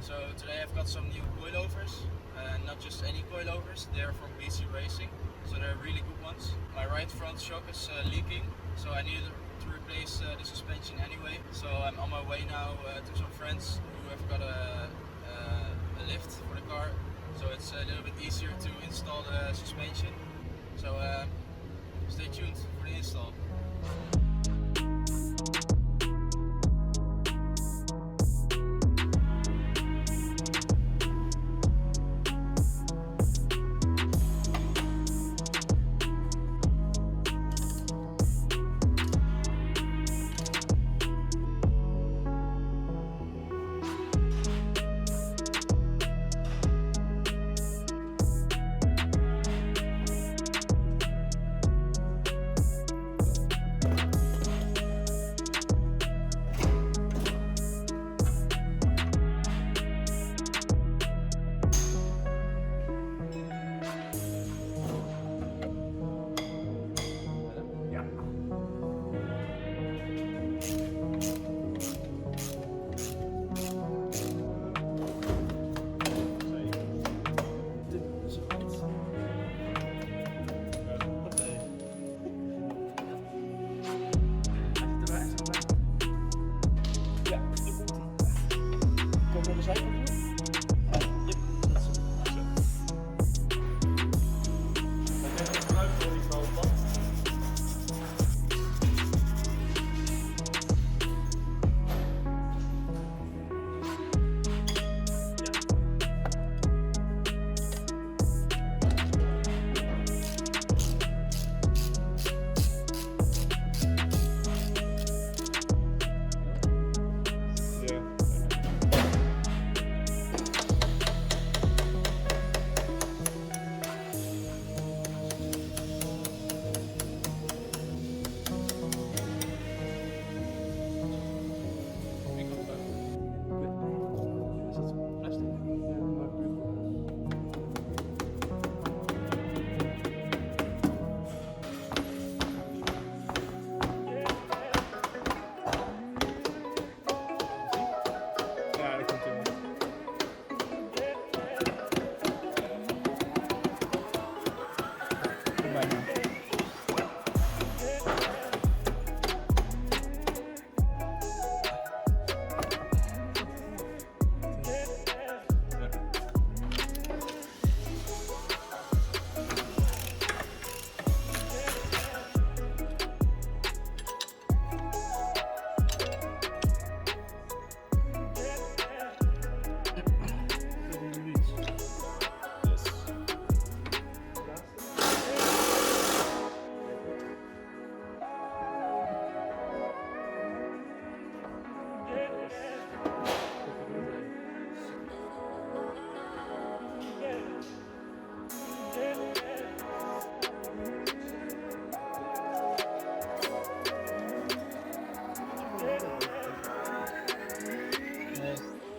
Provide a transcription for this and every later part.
So today I've got some new coilovers, not just any coilovers, they're from BC Racing, so they're really good ones. My right front shock is leaking, so I needed to replace the suspension anyway. So I'm on my way now to some friends who have got a lift for the car, so it's a little bit easier to install the suspension. So stay tuned for the install.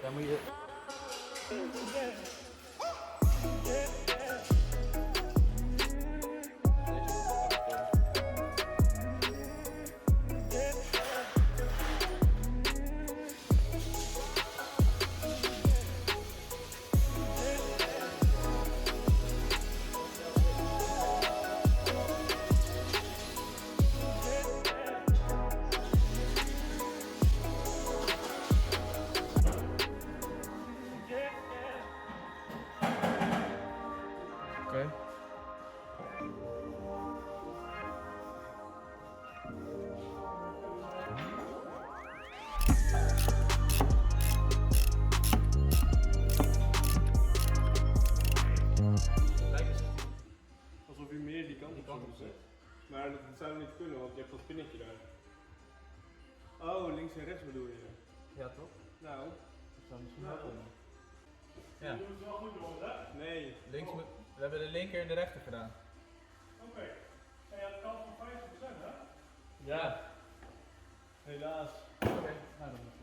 Dan moet je... Oké. Alsof je meer die kant op zet. Maar dat zou niet kunnen, want je hebt dat pinnetje daar. Oh, links en rechts bedoel je? Ja, toch? Nou. Dat zou misschien wel kunnen. Ja. Je doet het wel goed door, hè? Nee. Links moet... We hebben de linker en de rechter gedaan. Oké. En je had kans van 50%, hè? Ja. Helaas. Oké, nou dan.